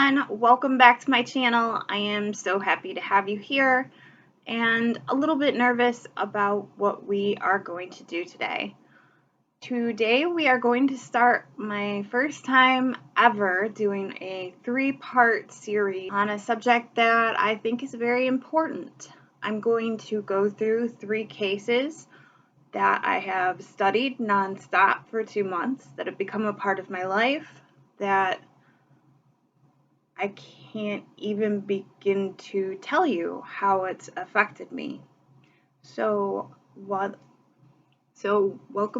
everyone, welcome back to my channel. I am so happy to have you here and a little bit nervous about what we are going to do today. Today we are going to start my first time ever doing a 3-part series on a subject that I think is very important. I'm going to go through 3 cases that I have studied nonstop for 2 months that have become a part of my life that I can't even begin to tell you how it's affected me. So welcome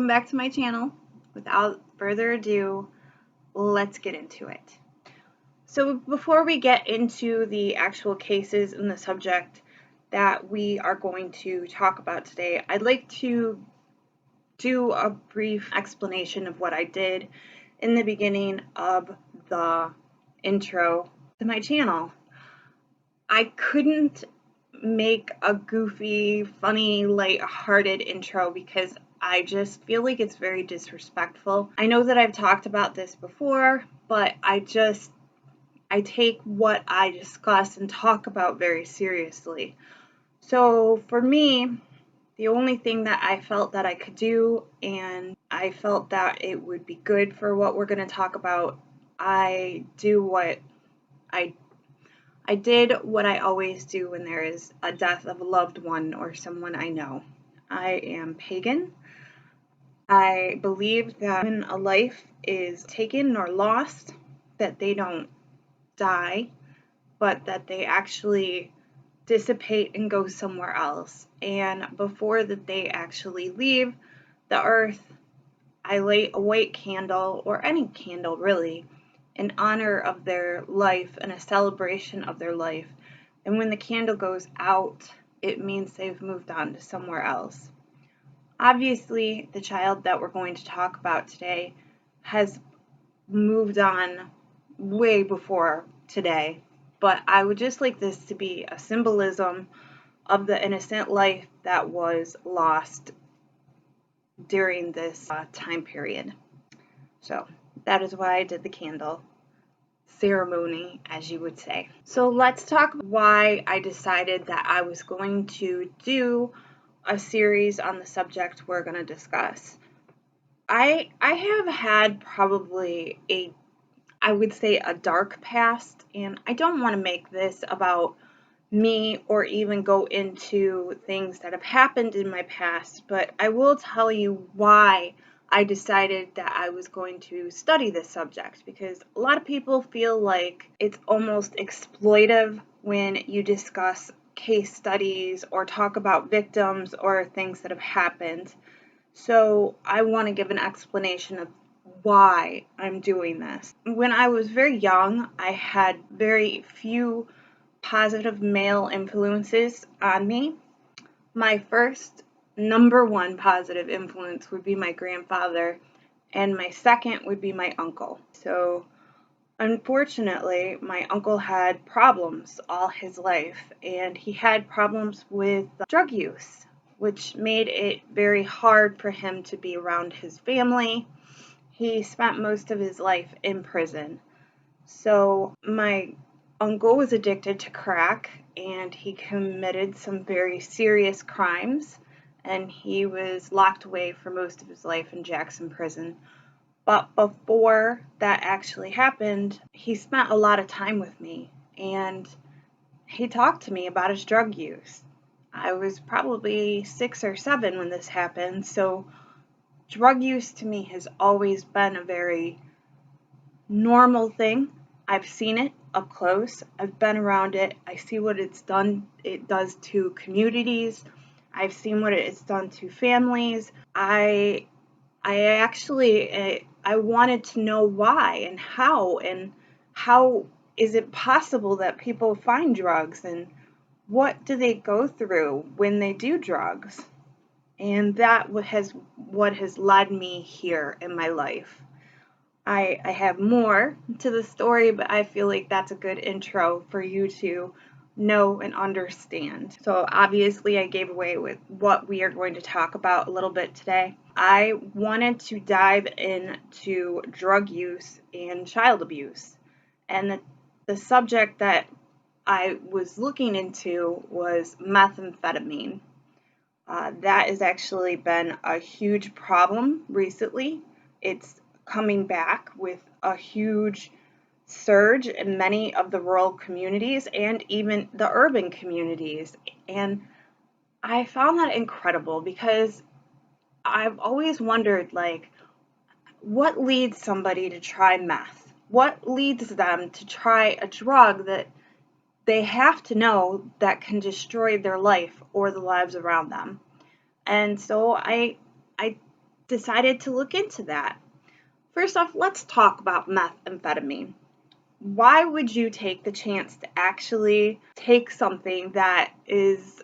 back to my channel. Without further ado, let's get into it. So before we get into the actual cases and the subject that we are going to talk about today, I'd like to do a brief explanation of what I did in the beginning of the intro to my channel. I couldn't make a goofy, funny, light-hearted intro because I just feel like it's very disrespectful. I know that I've talked about this before, but I take what I discuss and talk about very seriously. So for me, the only thing that I felt that I could do, and I felt that it would be good for what we're going to talk about, I did what I always do when there is a death of a loved one or someone I know. I am pagan. I believe that when a life is taken or lost, that they don't die, but that they actually dissipate and go somewhere else. And before that they actually leave the earth, I light a white candle, or any candle really, in honor of their life and a celebration of their life. And when the candle goes out, it means they've moved on to somewhere else. Obviously, the child that we're going to talk about today has moved on way before today, but I would just like this to be a symbolism of the innocent life that was lost during this time period. So that is why I did the candle ceremony, as you would say. So let's talk about why I decided that I was going to do a series on the subject we're going to discuss. I have had probably I would say a dark past, and I don't want to make this about me or even go into things that have happened in my past, but I will tell you why I decided that I was going to study this subject, because a lot of people feel like it's almost exploitive when you discuss case studies or talk about victims or things that have happened. So I want to give an explanation of why I'm doing this. When I was very young, I had very few positive male influences on me. My first number 1 positive influence would be my grandfather, and my second would be my uncle. So unfortunately, my uncle had problems all his life, and he had problems with drug use, which made it very hard for him to be around his family. He spent most of his life in prison. So my uncle was addicted to crack, and he committed some very serious crimes, and he was locked away for most of his life in Jackson prison. But before that actually happened, he spent a lot of time with me, and he talked to me about his drug use. I was probably 6 or 7 when this happened, so drug use to me has always been a very normal thing. I've seen it up close. I've been around it. I see what it does to communities. I've seen what it's done to families. I wanted to know why and how is it possible that people find drugs, and what do they go through when they do drugs? And that what has led me here in my life. I have more to the story, but I feel like that's a good intro for you to know and understand. So obviously I gave away with what we are going to talk about a little bit today. I wanted to dive into drug use and child abuse. And the subject that I was looking into was methamphetamine. That has actually been a huge problem recently. It's coming back with a huge surge in many of the rural communities and even the urban communities. And I found that incredible because I've always wondered, like, what leads somebody to try meth? What leads them to try a drug that they have to know that can destroy their life or the lives around them? And so I decided to look into that. First off, let's talk about methamphetamine. Why would you take the chance to actually take something that is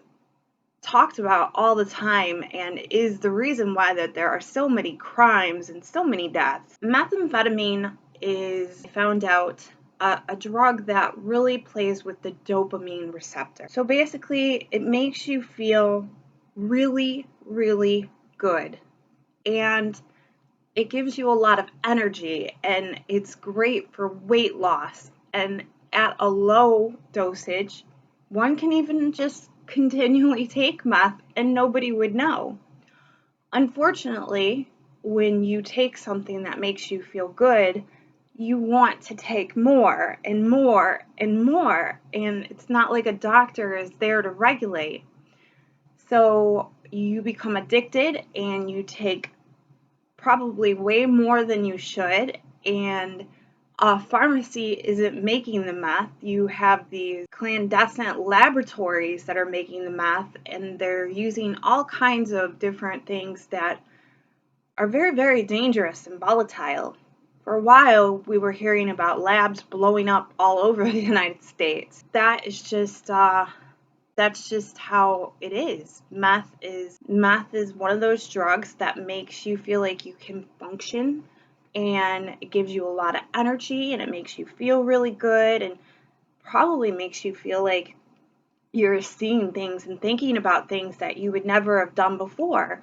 talked about all the time and is the reason why that there are so many crimes and so many deaths? Methamphetamine is found out a drug that really plays with the dopamine receptor. So basically, it makes you feel really, really good. And it gives you a lot of energy, and it's great for weight loss. And at a low dosage, one can even just continually take meth and nobody would know. Unfortunately, when you take something that makes you feel good, you want to take more and more and more, and it's not like a doctor is there to regulate. So you become addicted and you take probably way more than you should, and a pharmacy isn't making the meth. You have these clandestine laboratories that are making the meth, and they're using all kinds of different things that are very, very dangerous and volatile. For a while, we were hearing about labs blowing up all over the United States. That's just how it is. Meth is one of those drugs that makes you feel like you can function, and it gives you a lot of energy, and it makes you feel really good, and probably makes you feel like you're seeing things and thinking about things that you would never have done before,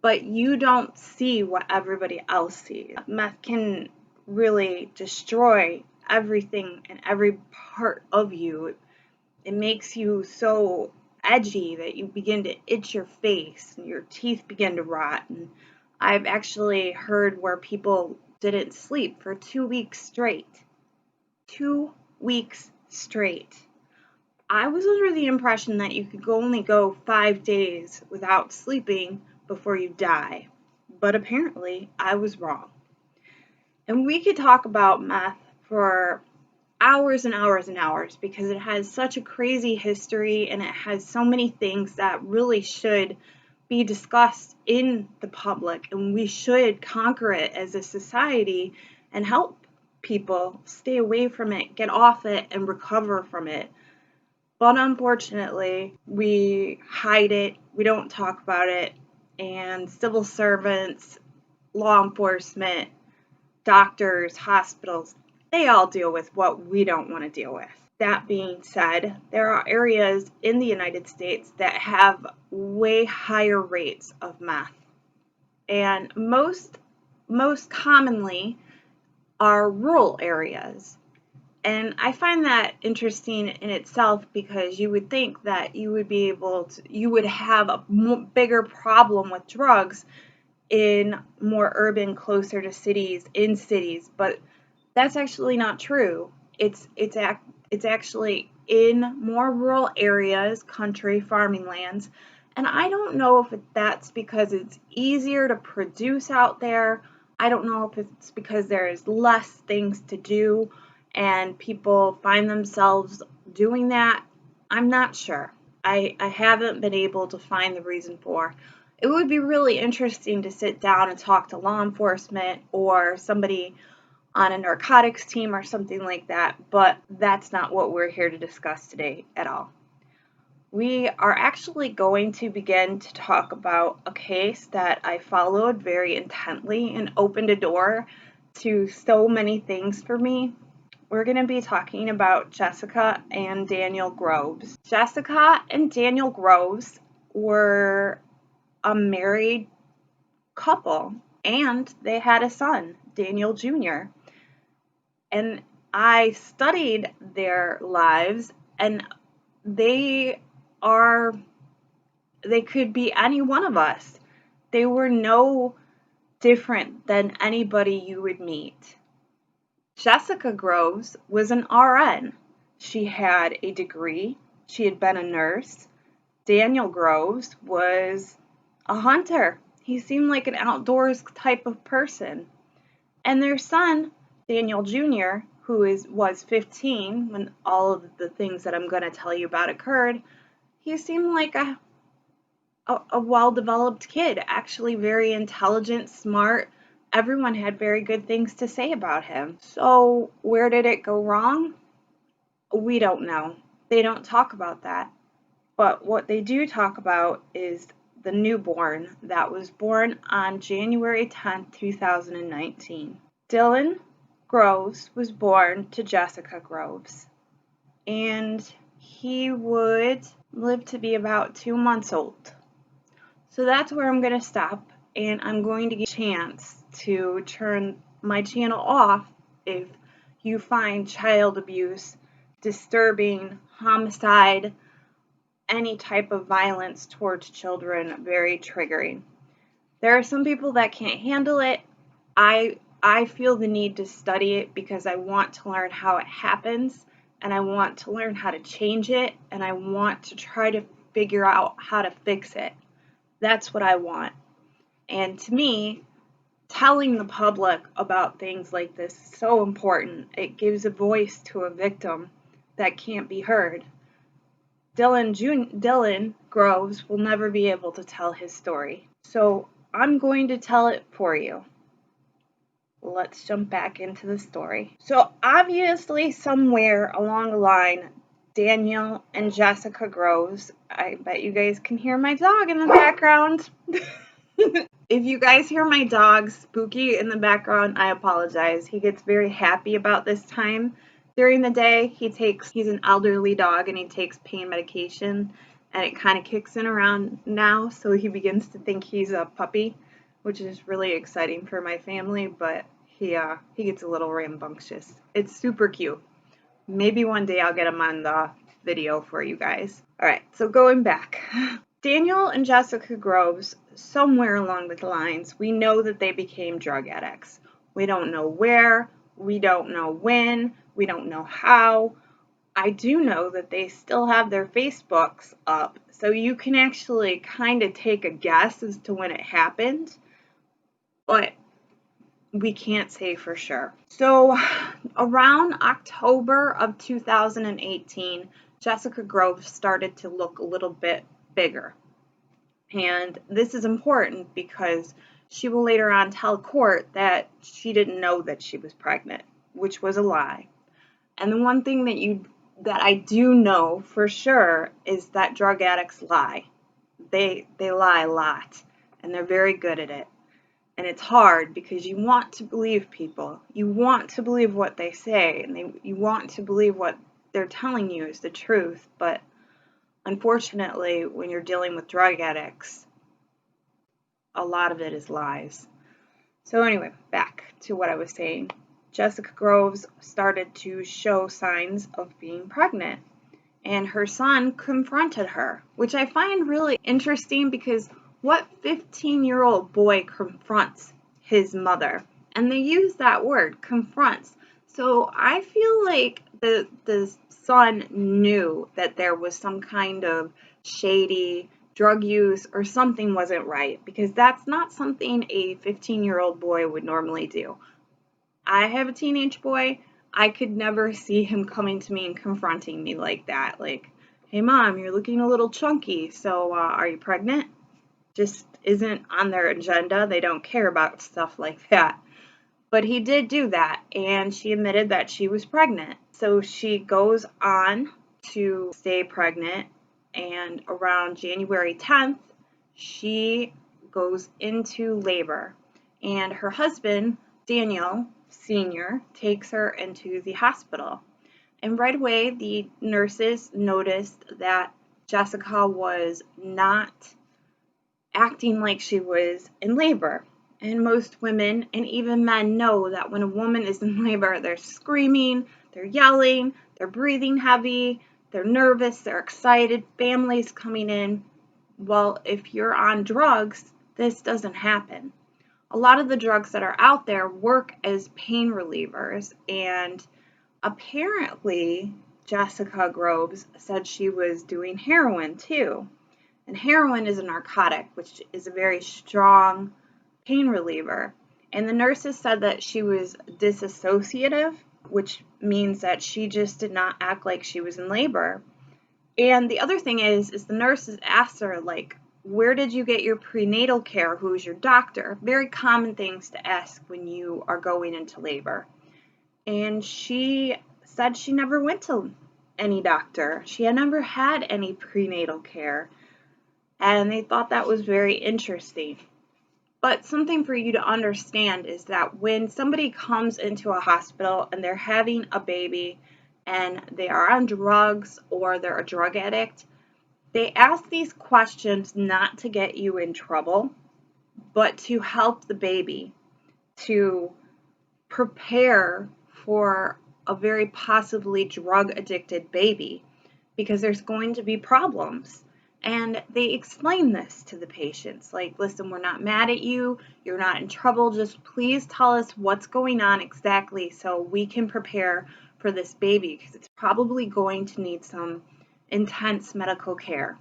but you don't see what everybody else sees. Meth can really destroy everything and every part of you. It makes you so edgy that you begin to itch your face and your teeth begin to rot. And I've actually heard where people didn't sleep for 2 weeks straight. 2 weeks straight. I was under the impression that you could only go 5 days without sleeping before you die, but apparently I was wrong. And we could talk about meth for hours and hours and hours because it has such a crazy history and it has so many things that really should be discussed in the public, and we should conquer it as a society and help people stay away from it, get off it, and recover from it. But unfortunately, we hide it, we don't talk about it, and civil servants, law enforcement, doctors, hospitals, they all deal with what we don't want to deal with. That being said, there are areas in the United States that have way higher rates of meth. And most commonly are rural areas. And I find that interesting in itself because you would think that you would have a bigger problem with drugs in more urban, closer to cities, in cities, but that's actually not true. It's actually in more rural areas, country, farming lands, and I don't know if that's because it's easier to produce out there. I don't know if it's because there's less things to do and people find themselves doing that. I'm not sure. I haven't been able to find the reason for. It would be really interesting to sit down and talk to law enforcement or somebody on a narcotics team or something like that, but that's not what we're here to discuss today at all. We are actually going to begin to talk about a case that I followed very intently and opened a door to so many things for me. We're going to be talking about Jessica and Daniel Groves. Jessica and Daniel Groves were a married couple, and they had a son, Daniel Jr. And I studied their lives, and they are, they could be any one of us. They were no different than anybody you would meet. Jessica Groves was an RN. She had a degree. She had been a nurse. Daniel Groves was a hunter. He seemed like an outdoors type of person. And their son, Daniel Jr., was 15 when all of the things that I'm going to tell you about occurred, he seemed like a well-developed kid, actually very intelligent, smart. Everyone had very good things to say about him. So where did it go wrong? We don't know. They don't talk about that. But what they do talk about is the newborn that was born on January 10th, 2019. Dylan Groves was born to Jessica Groves, and he would live to be about 2 months old. So that's where I'm going to stop, and I'm going to give you a chance to turn my channel off if you find child abuse, disturbing, homicide, any type of violence towards children very triggering. There are some people that can't handle it. I feel the need to study it because I want to learn how it happens, and I want to learn how to change it, and I want to try to figure out how to fix it. That's what I want. And to me, telling the public about things like this is so important. It gives a voice to a victim that can't be heard. Dylan Groves will never be able to tell his story. So I'm going to tell it for you. Let's jump back into the story. So obviously somewhere along the line, Daniel and Jessica Groves, I bet you guys can hear my dog in the background. If you guys hear my dog Spooky in the background, I apologize. He gets very happy about this time. During the day, he's an elderly dog and he takes pain medication, and it kind of kicks in around now, so he begins to think he's a puppy, which is really exciting for my family, but he gets a little rambunctious. It's super cute. Maybe one day I'll get him on the video for you guys. All right, so going back. Daniel and Jessica Groves, somewhere along the lines, we know that they became drug addicts. We don't know where, we don't know when, we don't know how. I do know that they still have their Facebooks up, so you can actually kind of take a guess as to when it happened, but we can't say for sure. So around October of 2018, Jessica Groves started to look a little bit bigger. And this is important because she will later on tell court that she didn't know that she was pregnant, which was a lie. And the one thing that I do know for sure is that drug addicts lie. They lie a lot, and they're very good at it. And it's hard because you want to believe people. You want to believe what they say, and you want to believe what they're telling you is the truth, but unfortunately, when you're dealing with drug addicts, a lot of it is lies. So anyway, back to what I was saying. Jessica Groves started to show signs of being pregnant, and her son confronted her, which I find really interesting because what 15-year-old boy confronts his mother? And they use that word, confronts. So I feel like the son knew that there was some kind of shady drug use or something wasn't right, because that's not something a 15-year-old boy would normally do. I have a teenage boy. I could never see him coming to me and confronting me like that. Like, hey mom, you're looking a little chunky, so are you pregnant? Just isn't on their agenda. They don't care about stuff like that. But he did do that, and she admitted that she was pregnant. So she goes on to stay pregnant, and around January 10th, she goes into labor. And her husband, Daniel Sr., takes her into the hospital. And right away, the nurses noticed that Jessica was not acting like she was in labor. And most women and even men know that when a woman is in labor, they're screaming, They're yelling, they're breathing heavy, they're nervous, they're excited, families coming in. Well, if you're on drugs, this doesn't happen. A lot of the drugs that are out there work as pain relievers, and apparently Jessica Groves said she was doing heroin too. And heroin is a narcotic, which is a very strong pain reliever. And the nurses said that she was disassociative, which means that she just did not act like she was in labor. And the other thing is the nurses asked her, like, where did you get your prenatal care? Who's your doctor? Very common things to ask when you are going into labor. And she said she never went to any doctor. She had never had any prenatal care. And they thought that was very interesting. But something for you to understand is that when somebody comes into a hospital and they're having a baby and they are on drugs or they're a drug addict, they ask these questions not to get you in trouble, but to help the baby, to prepare for a very possibly drug addicted baby, because there's going to be problems. And they explain this to the patients, like, listen, we're not mad at you, you're not in trouble, just please tell us what's going on exactly so we can prepare for this baby, because it's probably going to need some intense medical care.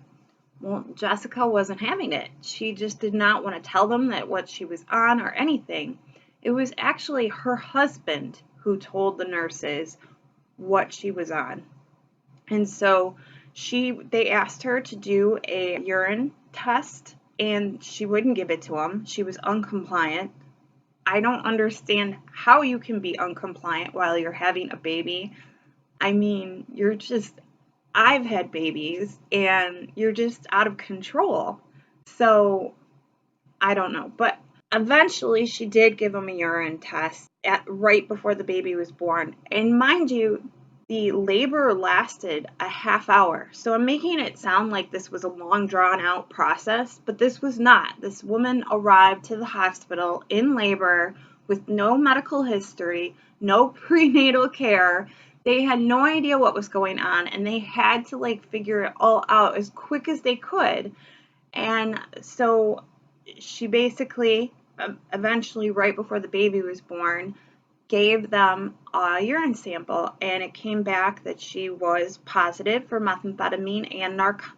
Well, Jessica wasn't having it. She just did not want to tell them that what she was on or anything. It was actually her husband who told the nurses what she was on. And so they asked her to do a urine test, and she wouldn't give it to them. She was uncompliant. I don't understand how you can be uncompliant while you're having a baby. I mean, I've had babies, and you're just out of control. So, I don't know. But eventually, she did give him a urine test right before the baby was born. And mind you, the labor lasted a half hour. So I'm making it sound like this was a long, drawn-out process, but this was not. This woman arrived to the hospital in labor with no medical history, no prenatal care. They had no idea what was going on, and they had to figure it all out as quick as they could. And so she basically, eventually, right before the baby was born, gave them a urine sample, and it came back that she was positive for methamphetamine and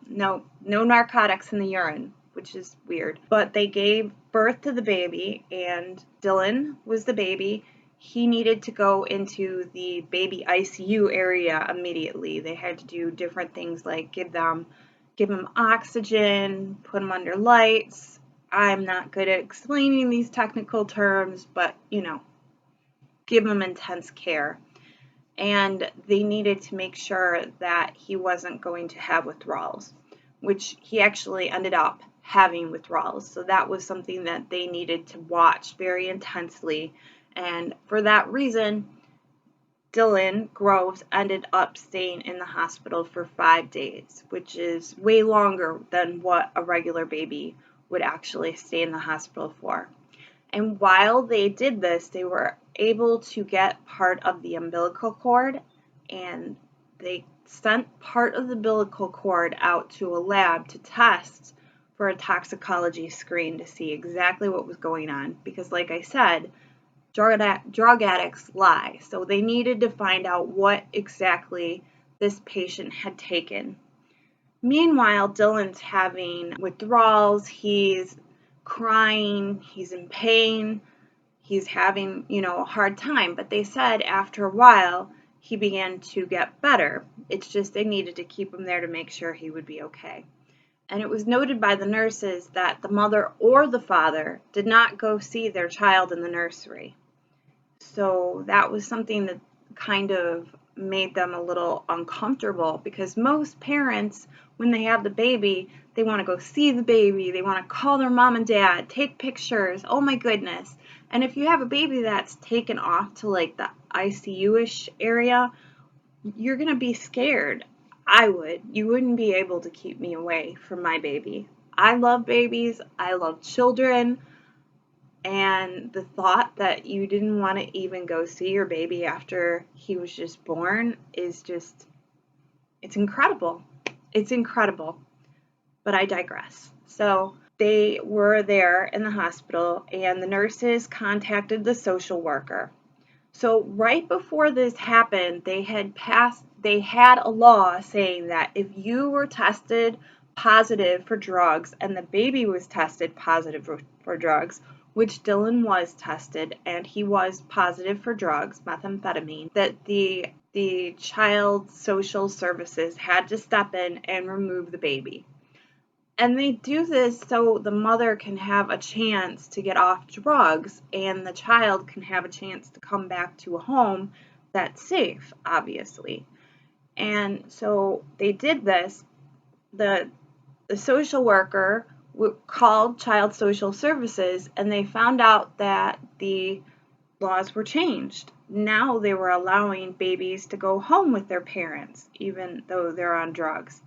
no narcotics in the urine, which is weird. But they gave birth to the baby, and Dylan was the baby. He needed to go into the baby ICU area immediately. They had to do different things like give him oxygen, put him under lights. I'm not good at explaining these technical terms, but give him intense care. And they needed to make sure that he wasn't going to have withdrawals, which he actually ended up having withdrawals. So that was something that they needed to watch very intensely. And for that reason, Dylan Groves ended up staying in the hospital for 5 days, which is way longer than what a regular baby would actually stay in the hospital for. And while they did this, they were able to get part of the umbilical cord, and they sent part of the umbilical cord out to a lab to test for a toxicology screen to see exactly what was going on. Because like I said, drug addicts lie. So they needed to find out what exactly this patient had taken. Meanwhile, Dylan's having withdrawals. He's crying, he's in pain, he's having, a hard time. But they said after a while, he began to get better. It's just they needed to keep him there to make sure he would be okay. And it was noted by the nurses that the mother or the father did not go see their child in the nursery. So that was something that kind of made them a little uncomfortable, because most parents, when they have the baby, they want to go see the baby, they want to call their mom and dad, take pictures, oh my goodness. And if you have a baby that's taken off to the ICU-ish area, you're going to be scared. You wouldn't be able to keep me away from my baby. I love babies, I love children, And the thought that you didn't want to even go see your baby after he was just born is just, it's incredible. It's incredible. But I digress. So they were there in the hospital, and the nurses contacted the social worker. So right before this happened, they had a law saying that if you were tested positive for drugs and the baby was tested positive for drugs, which Dylan was tested and he was positive for drugs, methamphetamine, that the child social services had to step in and remove the baby. And they do this so the mother can have a chance to get off drugs and the child can have a chance to come back to a home that's safe, obviously. And so they did this. The social worker called Child Social Services and they found out that the laws were changed. Now they were allowing babies to go home with their parents, even though they're on drugs,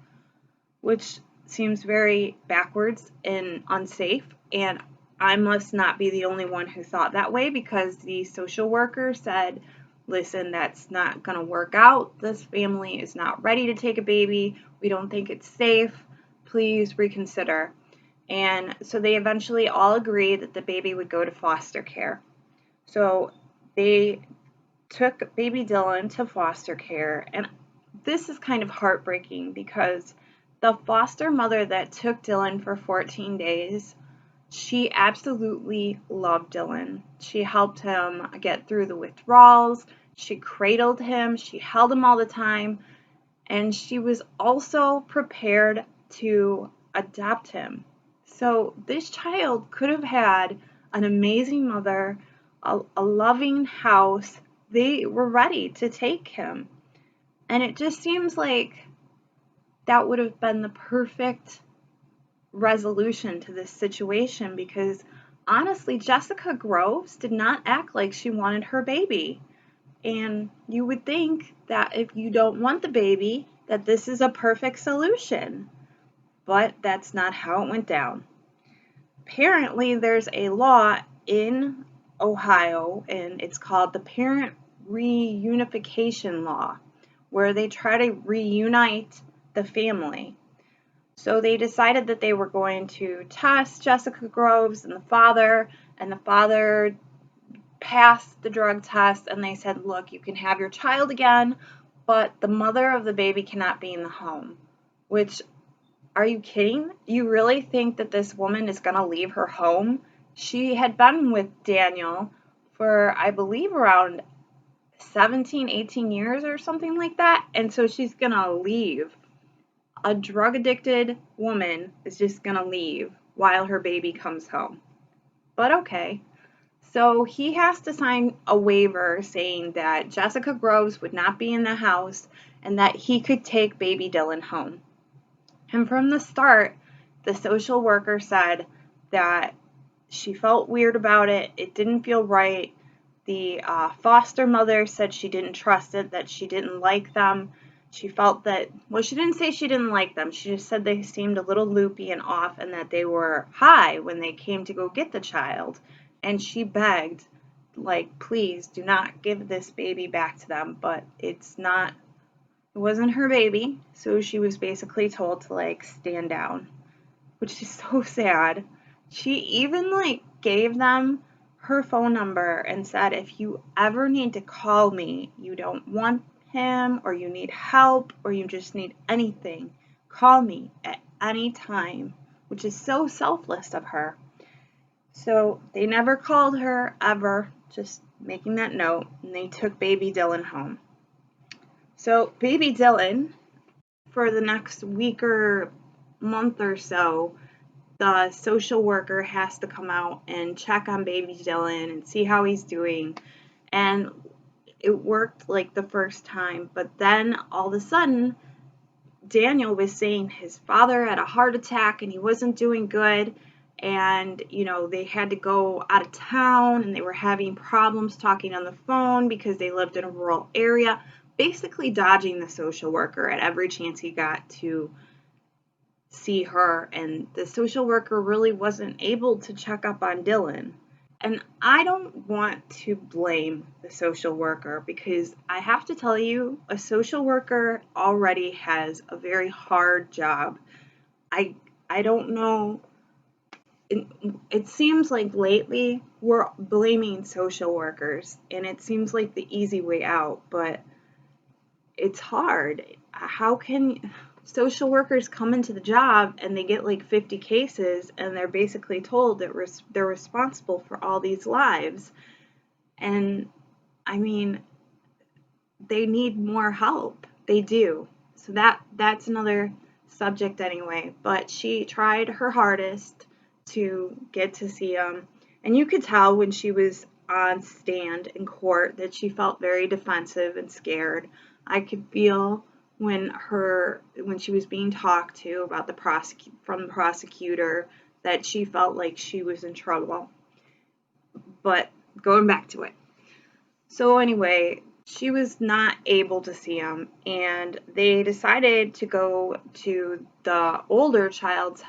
which seems very backwards and unsafe. And I must not be the only one who thought that way, because the social worker said, listen, that's not going to work out. This family is not ready to take a baby. We don't think it's safe. Please reconsider. And so they eventually all agreed that the baby would go to foster care. So they took baby Dylan to foster care. And this is kind of heartbreaking because the foster mother that took Dylan for 14 days, she absolutely loved Dylan. She helped him get through the withdrawals. She cradled him. She held him all the time. And she was also prepared to adopt him. So this child could have had an amazing mother, a loving house. They were ready to take him. And it just seems like that would have been the perfect resolution to this situation, because honestly, Jessica Groves did not act like she wanted her baby. And you would think that if you don't want the baby, that this is a perfect solution. But that's not how it went down. Apparently, there's a law in Ohio, and it's called the Parent Reunification Law, where they try to reunite the family. So they decided that they were going to test Jessica Groves and the father passed the drug test, and they said, look, you can have your child again, but the mother of the baby cannot be in the home. Which, are you kidding? You really think that this woman is going to leave her home? She had been with Daniel for, I believe, around 17, 18 years or something like that, and so she's going to leave. A drug-addicted woman is just going to leave while her baby comes home. But okay. So he has to sign a waiver saying that Jessica Groves would not be in the house and that he could take baby Dylan home. And from the start, the social worker said that she felt weird about it. It didn't feel right. The foster mother said she didn't trust it, that she didn't like them. She felt that, well, she didn't say she didn't like them. She just said they seemed a little loopy and off and that they were high when they came to go get the child. And she begged, like, please do not give this baby back to them. But it wasn't her baby. So she was basically told to, like, stand down, which is so sad. She even, like, gave them her phone number and said, if you ever need to call me, you don't want him or you need help or you just need anything, call me at any time, which is so selfless of her. So they never called her ever, just making that note, and they took baby Dylan home. So baby Dylan, for the next week or month or so, the social worker has to come out and check on baby Dylan and see how he's doing. And it worked like the first time, but then all of a sudden, Daniel was saying his father had a heart attack and he wasn't doing good. And, they had to go out of town and they were having problems talking on the phone because they lived in a rural area, basically dodging the social worker at every chance he got to see her. And the social worker really wasn't able to check up on Dylan. And I don't want to blame the social worker because I have to tell you, a social worker already has a very hard job. I I don't know. It seems like lately we're blaming social workers, and it seems like the easy way out, but it's hard. How can social workers come into the job and they get like 50 cases and they're basically told that they're responsible for all these lives? And I mean, they need more help. They do. So that's another subject anyway. But she tried her hardest to get to see him. And you could tell when she was on stand in court that she felt very defensive and scared. I could feel when she was being talked to about from the prosecutor that she felt like she was in trouble. But going back to it. So anyway, she was not able to see him, and they decided to go to the older child's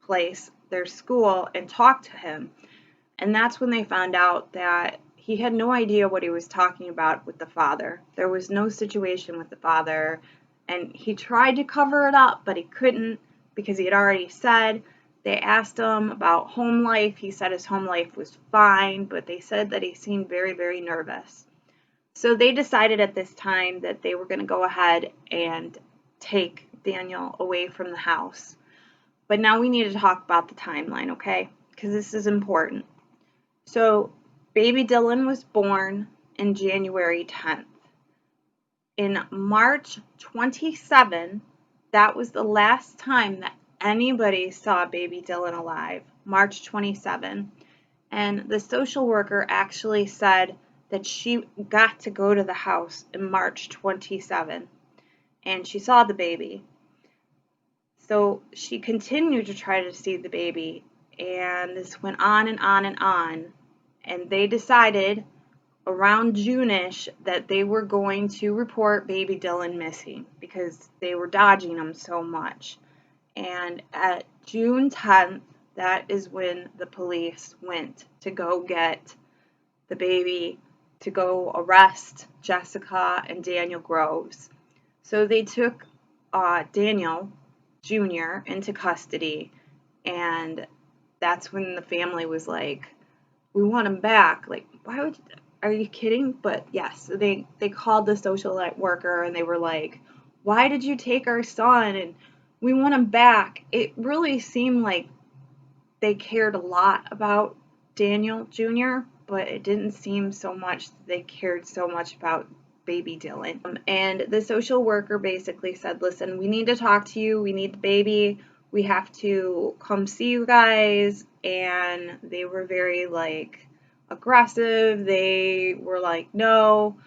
place, their school, and talk to him. And that's when they found out that he had no idea what he was talking about with the father. There was no situation with the father, and he tried to cover it up, but he couldn't because he had already said. They asked him about home life. He said his home life was fine, but they said that he seemed very, very nervous. So they decided at this time that they were going to go ahead and take Daniel away from the house. But now we need to talk about the timeline, okay? Because this is important. So baby Dylan was born in January 10th. In March 27, that was the last time that anybody saw baby Dylan alive, March 27. And the social worker actually said that she got to go to the house in March 27, and she saw the baby. So she continued to try to see the baby, and this went on and on and on. And they decided around June-ish that they were going to report baby Dylan missing because they were dodging him so much. And at June 10th, that is when the police went to go get the baby, to go arrest Jessica and Daniel Groves. So they took Daniel Jr. into custody, and that's when the family was like, we want him back. Like, are you kidding? But yes, they called the social worker and they were like, why did you take our son? And we want him back. It really seemed like they cared a lot about Daniel Jr., but it didn't seem so much that they cared so much about baby Dylan. And the social worker basically said, listen, we need to talk to you. We need the baby. We have to come see you guys. And they were very like aggressive. They were like, no.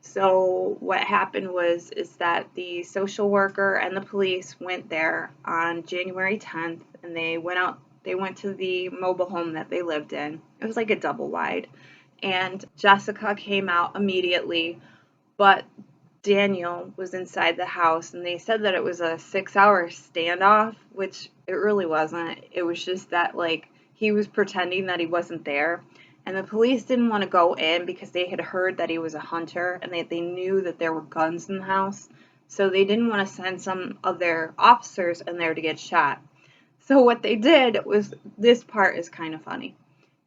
So what happened is that the social worker and the police went there on January 10th, and they went to the mobile home that they lived in. It was like a double wide. And Jessica came out immediately, but Daniel was inside the house, and they said that it was a 6-hour standoff, which it really wasn't. It was just that, like, he was pretending that he wasn't there. And the police didn't want to go in because they had heard that he was a hunter, and they knew that there were guns in the house. So they didn't want to send some of their officers in there to get shot. So what they did was, this part is kind of funny.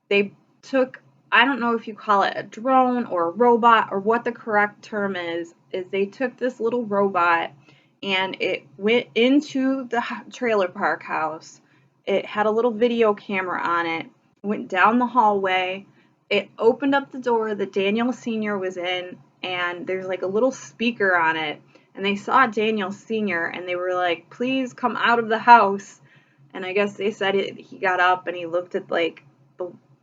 They took, I don't know if you call it a drone or a robot or what the correct term is they took this little robot and it went into the trailer park house. It had a little video camera on it, went down the hallway. It opened up the door that Daniel Sr. was in, and there's like a little speaker on it. And they saw Daniel Sr. and they were like, please come out of the house. And I guess they said he got up and he looked at like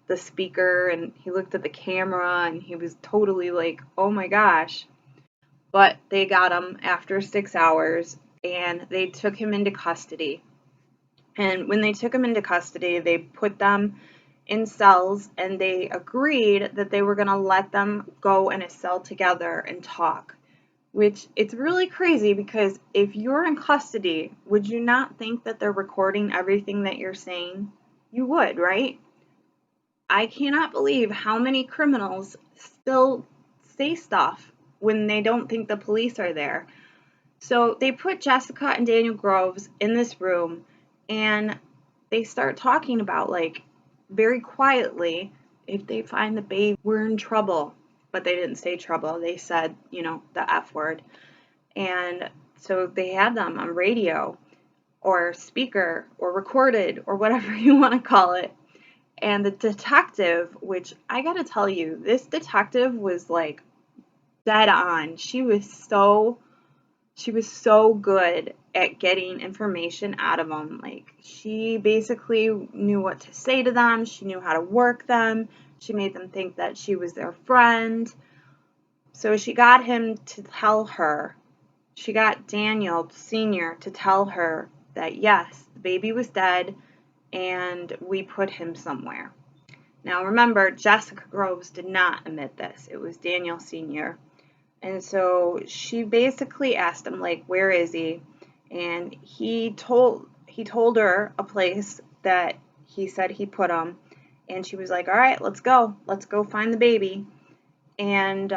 the speaker and he looked at the camera and he was totally like, oh my gosh. But they got him after 6 hours and they took him into custody. And when they took him into custody, they put them in cells and they agreed that they were going to let them go in a cell together and talk. Which, it's really crazy because if you're in custody, would you not think that they're recording everything that you're saying? You would, right? I cannot believe how many criminals still say stuff when they don't think the police are there. So they put Jessica and Daniel Groves in this room, and they start talking about, like, very quietly, if they find the baby, we're in trouble. But they didn't say trouble. They said, the F word. And so they had them on radio or speaker or recorded or whatever you want to call it. And the detective, which I gotta tell you, this detective was like dead on. She was so good at getting information out of them. Like, she basically knew what to say to them. She knew how to work them. She made them think that she was their friend. So she got him to tell her. She got Daniel Sr. to tell her that, yes, the baby was dead and we put him somewhere. Now remember, Jessica Groves did not admit this. It was Daniel Sr. And so she basically asked him, like, where is he? And he told her a place that he said he put him. And she was like, all right, let's go. Let's go find the baby. And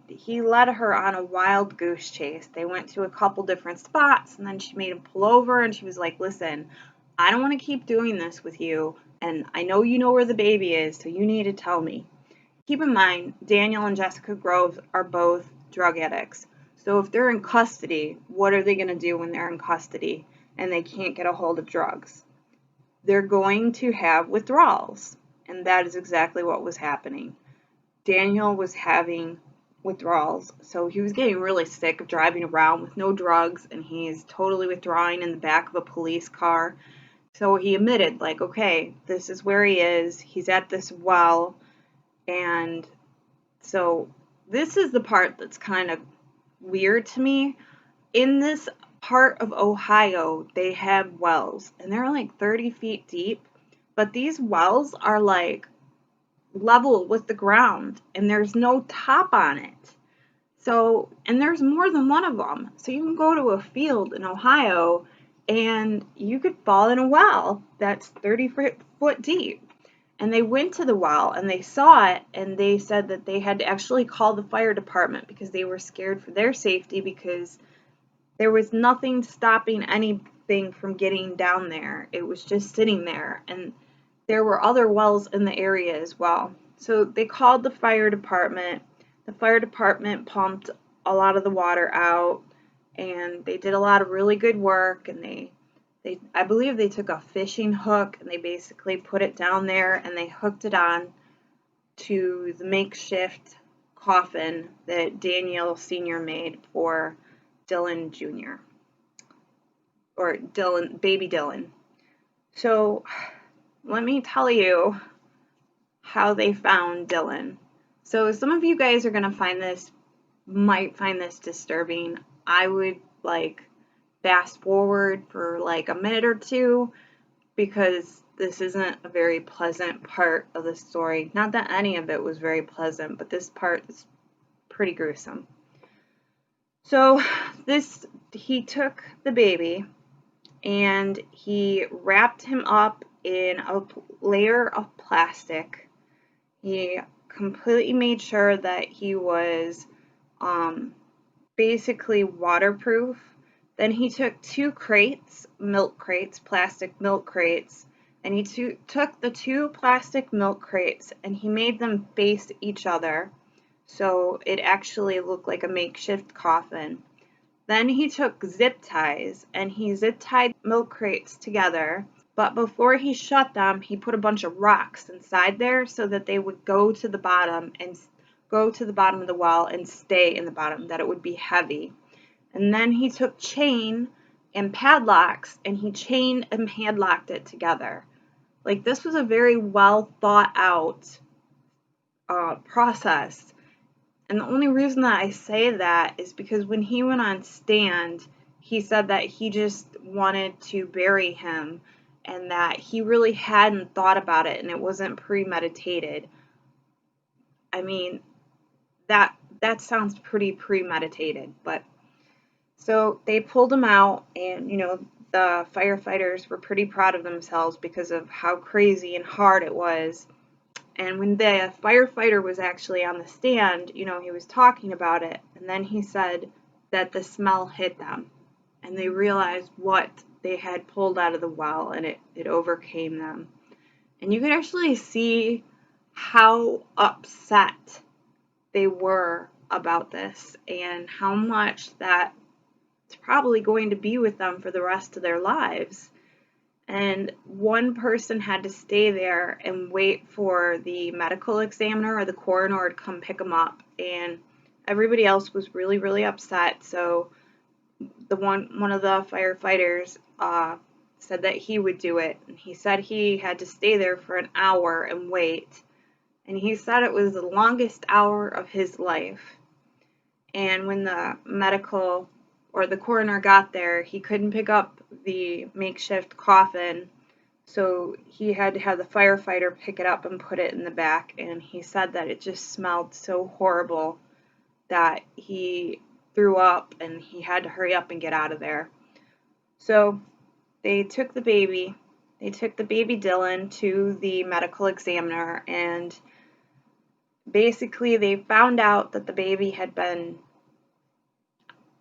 he led her on a wild goose chase. They went to a couple different spots, and then she made him pull over, and she was like, listen, I don't want to keep doing this with you, and I know you know where the baby is, so you need to tell me. Keep in mind, Daniel and Jessica Groves are both drug addicts. So if they're in custody, what are they going to do when they're in custody and they can't get a hold of drugs? They're going to have withdrawals. And that is exactly what was happening. Daniel was having withdrawals. So he was getting really sick of driving around with no drugs, and he's totally withdrawing in the back of a police car. So he admitted, like, okay, this is where he is. He's at this well. And so this is the part that's kind of weird to me. In this part of Ohio, they have wells, and they're like 30 feet deep, but these wells are like level with the ground, and there's no top on it. So, and there's more than one of them. So you can go to a field in Ohio, and you could fall in a well that's 30 foot deep. And they went to the well and they saw it, and they said that they had to actually call the fire department because they were scared for their safety, because there was nothing stopping anything from getting down there. It was just sitting there, and there were other wells in the area as well. So they called the fire department. The fire department pumped a lot of the water out, and they did a lot of really good work, and I believe they took a fishing hook and they basically put it down there, and they hooked it on to the makeshift coffin that Daniel Sr. made for Dylan Jr. or baby Dylan. So let me tell you how they found Dylan. So some of you guys are going to might find this disturbing. I would fast forward for like a minute or two, because this isn't a very pleasant part of the story. Not that any of it was very pleasant, but this part is pretty gruesome. So he took the baby and he wrapped him up in a layer of plastic. He completely made sure that he was basically waterproof. Then he took 2 crates, plastic milk crates, and he took the 2 plastic milk crates and he made them face each other, so it actually looked like a makeshift coffin. Then he took zip ties and he zip tied milk crates together, but before he shut them, he put a bunch of rocks inside there so that they would go to the bottom of the well and stay in the bottom, that it would be heavy. And then he took chain and padlocks and he chained and padlocked it together. Like, this was a very well thought out process. And the only reason that I say that is because when he went on stand, he said that he just wanted to bury him and that he really hadn't thought about it and it wasn't premeditated. I mean, that sounds pretty premeditated, but so they pulled him out, and the firefighters were pretty proud of themselves because of how crazy and hard it was. And when the firefighter was actually on the stand, he was talking about it. And then he said that the smell hit them. And they realized what they had pulled out of the well, and it overcame them. And you could actually see how upset they were about this and how much that it's probably going to be with them for the rest of their lives. And one person had to stay there and wait for the medical examiner or the coroner to come pick them up. And everybody else was really, really upset. So one of the firefighters said that he would do it. And he said he had to stay there for an hour and wait. And he said it was the longest hour of his life. And when the medical or the coroner got there, he couldn't pick up the makeshift coffin, so he had to have the firefighter pick it up and put it in the back. And he said that it just smelled so horrible that he threw up and he had to hurry up and get out of there. So they took the baby Dylan to the medical examiner, and basically they found out that the baby had been,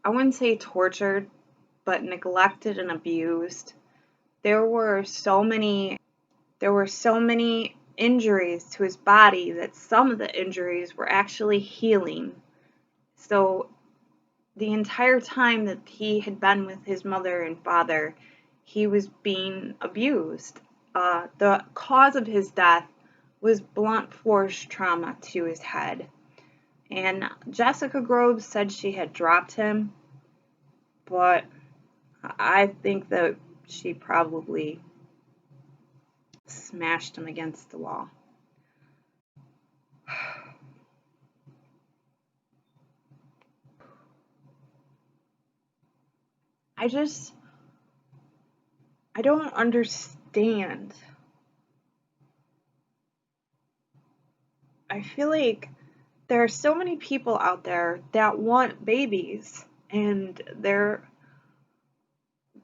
I wouldn't say tortured, but neglected and abused. There were so many injuries to his body that some of the injuries were actually healing. So the entire time that he had been with his mother and father, he was being abused. The cause of his death was blunt force trauma to his head. And Jessica Groves said she had dropped him, but I think that she probably smashed him against the wall. I don't understand. I feel like there are so many people out there that want babies, and they're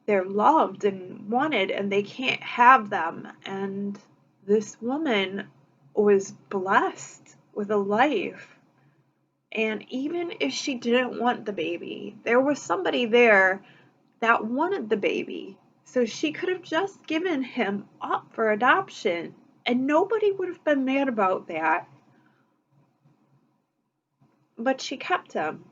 loved and wanted, and they can't have them. And this woman was blessed with a life. And even if she didn't want the baby, there was somebody there that wanted the baby. So she could have just given him up for adoption, and nobody would have been mad about that. But she kept him.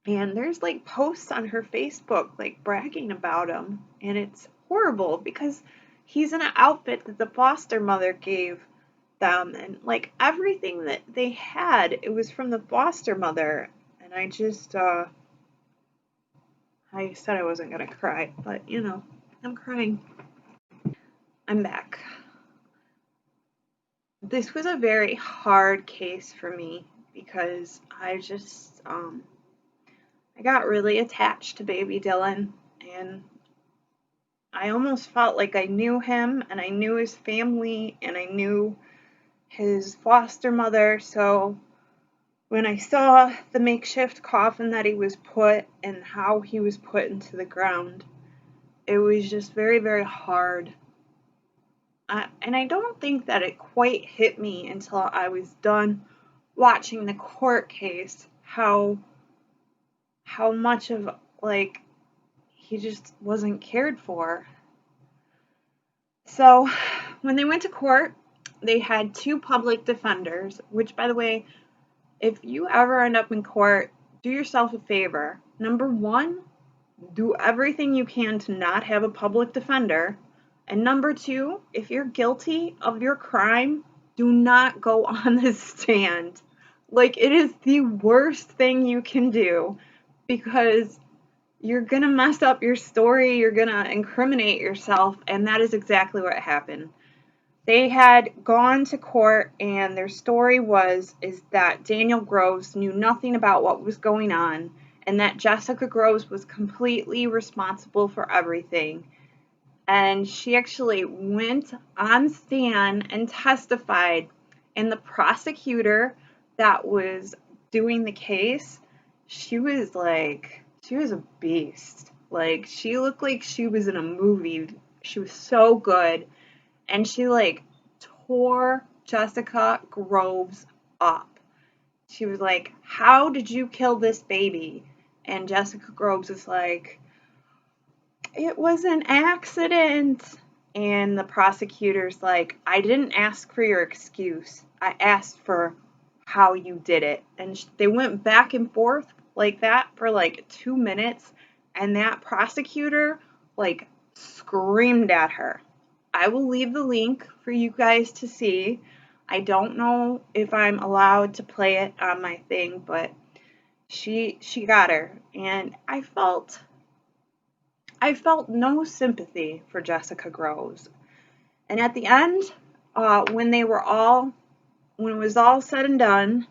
And there's like posts on her Facebook like bragging about him, and it's horrible because he's in an outfit that the foster mother gave them, and like everything that they had, it was from the foster mother. And I said I wasn't gonna cry, but I'm crying. I'm back. This was a very hard case for me because I got really attached to baby Dylan, and I almost felt like I knew him, and I knew his family, and I knew his foster mother. So when I saw the makeshift coffin that he was put and how he was put into the ground, it was just very, very hard. And I don't think that it quite hit me until I was done watching the court case how much of like he just wasn't cared for. So when they went to court, they had two public defenders, which, by the way, if you ever end up in court, do yourself a favor. Number one, do everything you can to not have a public defender. And number two, if you're guilty of your crime, do not go on the stand. Like, it is the worst thing you can do, because you're going to mess up your story, you're going to incriminate yourself, and that is exactly what happened. They had gone to court, and their story is that Daniel Groves knew nothing about what was going on, and that Jessica Groves was completely responsible for everything. And she actually went on stand and testified, and the prosecutor that was doing the case, she was a beast. Like, she looked like she was in a movie. She was so good. And she tore Jessica Groves up. She was like, "How did you kill this baby?" And Jessica Groves is like, "It was an accident." And the prosecutor's like, "I didn't ask for your excuse. I asked for how you did it." And they went back and forth like that for like 2 minutes. And that prosecutor like screamed at her. I will leave the link for you guys to see. I don't know if I'm allowed to play it on my thing, but she got her. And I felt no sympathy for Jessica Groves. And at the end, when it was all said and done,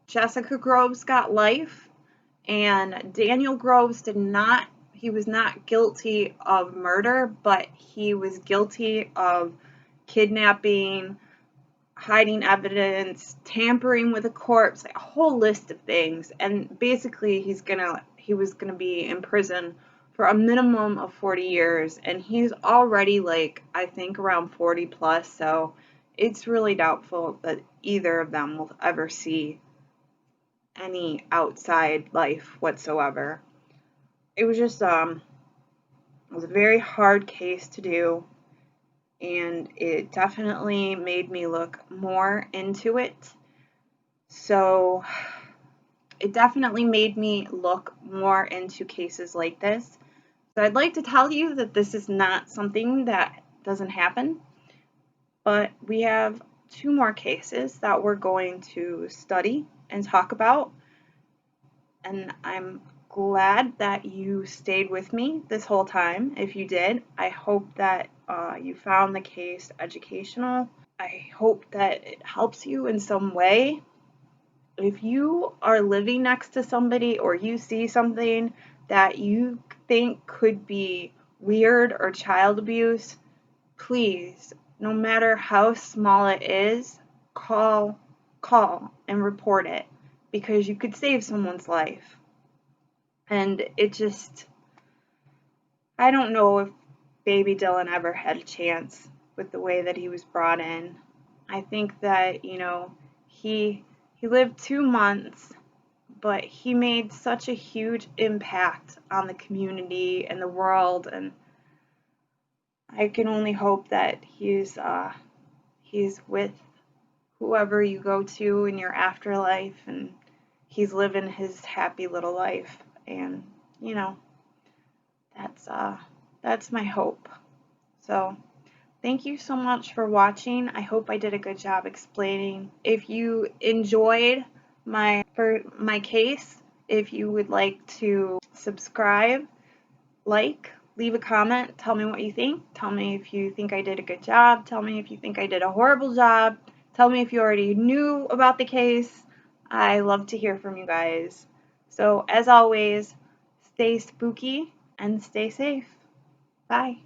Jessica Groves got life, and Daniel Groves he was not guilty of murder, but he was guilty of kidnapping, hiding evidence, tampering with a corpse, a whole list of things. And basically he was gonna be in prison for a minimum of 40 years, and he's already like, I think, around 40 plus, so it's really doubtful that either of them will ever see any outside life whatsoever. It was just it was a very hard case to do, and it definitely made me look more into it. So it definitely made me look more into cases like this. So I'd like to tell you that this is not something that doesn't happen, but we have 2 more cases that we're going to study and talk about. And I'm glad that you stayed with me this whole time. If you did, I hope that you found the case educational. I hope that it helps you in some way. If you are living next to somebody or you see something that you think could be weird or child abuse, please, no matter how small it is, call and report it, because you could save someone's life. And I don't know if baby Dylan ever had a chance with the way that he was brought in. I think that, he lived 2 months, but he made such a huge impact on the community and the world, and I can only hope that he's with whoever you go to in your afterlife, and he's living his happy little life. And that's my hope. So thank you so much for watching. I hope I did a good job explaining. If you enjoyed my case, if you would like to subscribe, leave a comment, tell me what you think. Tell me if you think I did a good job. Tell me if you think I did a horrible job. Tell me if you already knew about the case. I love to hear from you guys. So as always, stay spooky and stay safe. Bye.